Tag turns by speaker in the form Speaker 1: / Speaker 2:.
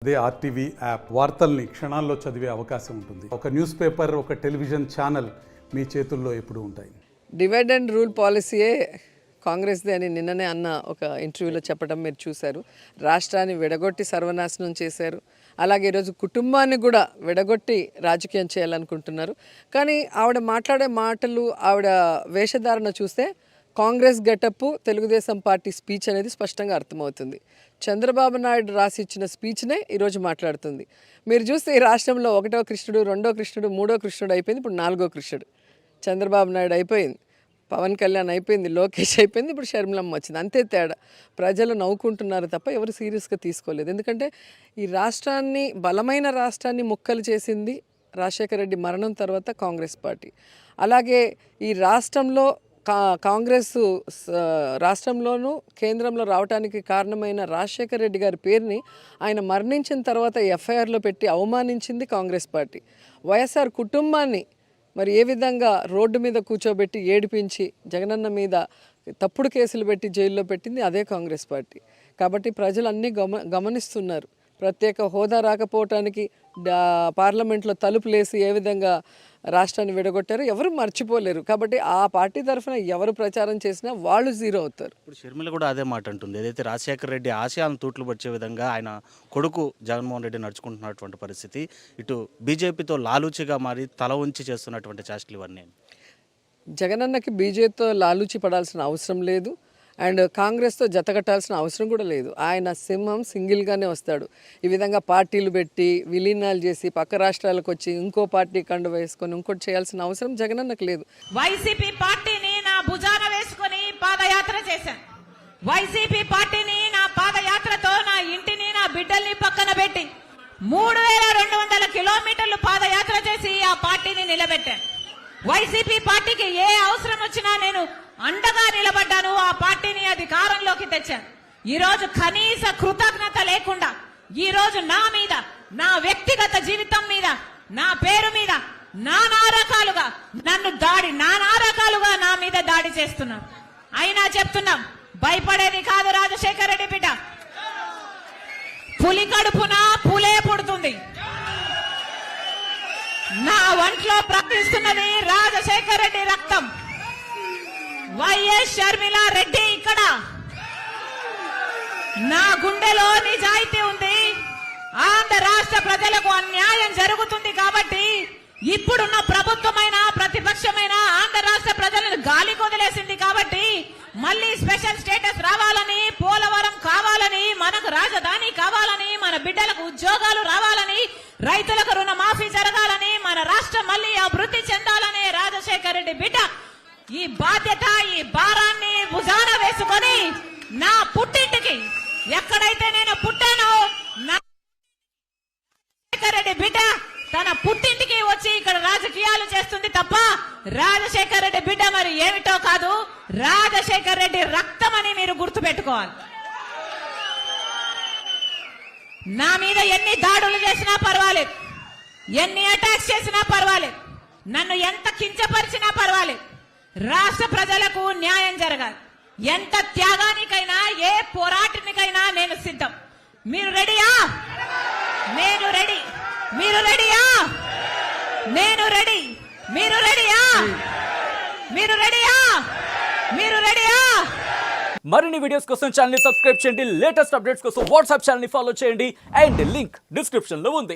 Speaker 1: అదే RTV app వార్తల్ని క్షణాల్లో చదివే అవకాశం ఉంటుంది. ఒక న్యూస్ పేపర్, ఒక టెలివిజన్ ఛానల్ మీ చేతుల్లో ఎప్పుడూ ఉంటాయి.
Speaker 2: డివైడ్ అండ్ రూల్ పాలసీయే కాంగ్రెస్ది అని నిన్ననే అన్న ఒక ఇంటర్వ్యూలో చెప్పడం మీరు చూశారు. రాష్ట్రాన్ని విడగొట్టి సర్వనాశనం చేశారు. అలాగే ఈరోజు కుటుంబాన్ని కూడా విడగొట్టి రాజకీయం చేయాలనుకుంటున్నారు. కానీ ఆవిడ మాట్లాడే మాటలు, ఆవిడ వేషధారణ చూస్తే Congress getup, Telugu Desam party speech అనేది స్పష్టంగా అర్థమవుతుంది. చంద్రబాబు నాయుడు రాసి ఇచ్చిన స్పీచ్నే ఈరోజు మాట్లాడుతుంది. మీరు చూస్తే ఈ రాష్ట్రంలో 1వ కృష్ణుడు, 2వ కృష్ణుడు, 3వ కృష్ణుడు అయిపోయింది, ఇప్పుడు 4వ కృష్ణుడు. చంద్రబాబు నాయుడు అయిపోయింది, పవన్ కళ్యాణ్ అయిపోయింది, లోకేష్ అయిపోయింది, ఇప్పుడు షర్మిలమ్మ వచ్చింది. అంతే తేడా. ప్రజలు నవ్వుకుంటున్నారు తప్ప ఎవరు సీరియస్గా తీసుకోలేదు. ఎందుకంటే ఈ రాష్ట్రాన్ని, బలమైన రాష్ట్రాన్ని ముక్కలు చేసింది రాజశేఖర రెడ్డి మరణం తర్వాత కాంగ్రెస్ పార్టీ. అలాగే ఈ రాష్ట్రంలో కాంగ్రెస్ రాష్ట్రంలోనూ కేంద్రంలో రావడానికి కారణమైన రాజశేఖర రెడ్డి గారి పేరుని ఆయన మరణించిన తర్వాత ఎఫ్ఐఆర్లో పెట్టి అవమానించింది కాంగ్రెస్ పార్టీ. వైఎస్ఆర్ కుటుంబాన్ని మరి ఏ విధంగా రోడ్డు మీద కూర్చోబెట్టి ఏడిపించి జగనన్న మీద తప్పుడు కేసులు పెట్టి జైల్లో పెట్టింది అదే కాంగ్రెస్ పార్టీ. కాబట్టి ప్రజలు అన్నీ గమనిస్తున్నారు. ప్రత్యేక హోదా రాకపోవటానికి పార్లమెంట్లో తలుపులేసి ఏ విధంగా రాష్ట్రాన్ని విడగొట్టారు ఎవరు మర్చిపోలేరు. కాబట్టి ఆ పార్టీ తరఫున ఎవరు ప్రచారం చేసినా వాళ్ళు జీరో అవుతారు.
Speaker 3: ఇప్పుడు షర్మిల కూడా అదే మాట అంటుంది. ఏదైతే రాజశేఖర రెడ్డి ఆశయాలను తూట్లు పడిచే విధంగా ఆయన కొడుకు జగన్మోహన్ రెడ్డి నడుచుకుంటున్నటువంటి పరిస్థితి, ఇటు బీజేపీతో లాలూచిగా మారి తల ఉంచి చేస్తున్నటువంటి చేష్టలు ఇవన్నీ.
Speaker 2: జగనన్నకి బీజేపీతో లాలూచి పడాల్సిన అవసరం లేదు, అండ్ కాంగ్రెస్తో జతకట్టాల్సిన అవసరం కూడా లేదు. ఆయన సింహం సింగిల్గానే వస్తాడు. ఈ విధంగా పార్టీలు పెట్టి విలీనాలు చేసి పక్క రాష్ట్రాలకు వచ్చి ఇంకో పార్టీ కండు వేసుకొని ఇంకోటి చేయాల్సిన అవసరం జగనన్నకు లేదు.
Speaker 4: వైసీపీ పార్టీని నా భుజాన వేసుకొని పాదయాత్ర చేశాను. వైసీపీ పార్టీని నా పాదయాత్రతో నా ఇంటిని, నా బిడ్డల్ని పక్కన పెట్టి 3200 కిలోమీటర్లు పాదయాత్ర చేసి ఆ పార్టీని నిలబెట్టాను. వైసీపీ పార్టీకి ఏ అవసరం వచ్చినా నేను అండగా నిలబడ్డాను. ఆ పార్టీని అధికారంలోకి తెచ్చాను. ఈ రోజు కనీస కృతజ్ఞత లేకుండా ఈ రోజు నా మీద, నా వ్యక్తిగత జీవితం మీద, నా పేరు మీద నానా రకాలుగా నా మీద దాడి చేస్తున్నాం. అయినా చెప్తున్నాం, భయపడేది కాదు రాజశేఖర రెడ్డి బిడ్డ. పులి కడుపున పులే పుడుతుంది. నా ఒంట్లో ప్రవహిస్తున్నది రాజశేఖర రెడ్డి రక్తం. వైఎస్ షర్మిల రెడ్డి ఇక్కడ. నా గుండెలో నిజాయితీ ఉంది. ఆంధ్ర రాష్ట్ర ప్రజలకు అన్యాయం జరుగుతుంది కాబట్టి ఇప్పుడున్న ప్రభుత్వమైన ప్రతిపక్షమైన ఆంధ్ర రాష్ట్ర ప్రజలను గాలి కొదిలేసింది కాబట్టి మళ్ళీ స్పెషల్ స్టేటస్ రావాలని, పోలవరం కావాలని, మనకు రాజధాని కావాలని, మన బిడ్డలకు ఉద్యోగాలు రావాలని, రైతులకు రుణమాఫీ జరగాలని, మన రాష్ట్రం మళ్ళీ అభివృద్ధి చెందాలని రాజశేఖర రెడ్డి బిడ్డ ఈ బాధ్యత, ఈ భారాన్ని భుజాన వేసుకొని నా పుట్టింటికి, ఎక్కడైతే నేను పుట్టానో రాజశేఖర రెడ్డి బిడ్డ తన పుట్టింటికి వచ్చి ఇక్కడ రాజకీయాలు చేస్తుంది తప్ప రాజశేఖర రెడ్డి బిడ్డ మరి ఏమిటో కాదు, రాజశేఖర రెడ్డి రక్తం అని మీరు గుర్తుపెట్టుకోవాలి. నా మీద ఎన్ని దాడులు చేసినా పర్వాలేదు, ఎన్ని అటాక్స్ చేసినా పర్వాలేదు, నన్ను ఎంత కించపరిచినా పర్వాలేదు, రాష్ట్ర ప్రజలకు న్యాయం జరగాలి. ఎంత త్యాగానికైనా, ఏ పోరాటానికైనా నేను సిద్ధం. మీరు రెడీయా? నేను రెడీ. మీరు రెడీయా? నేను రెడీ. మీరు రెడీయా? మీరు రెడీయా? మీరు రెడీయా?
Speaker 5: మరిన్ని వీడియోస్ కోసం ఛానల్ ని సబ్స్క్రైబ్ చేయండి. లేటెస్ట్ అప్డేట్స్ కోసం వాట్సాప్ ఛానల్ ని ఫాలో చేయండి. అండ్ లింక్ డిస్క్రిప్షన్ లో ఉంది.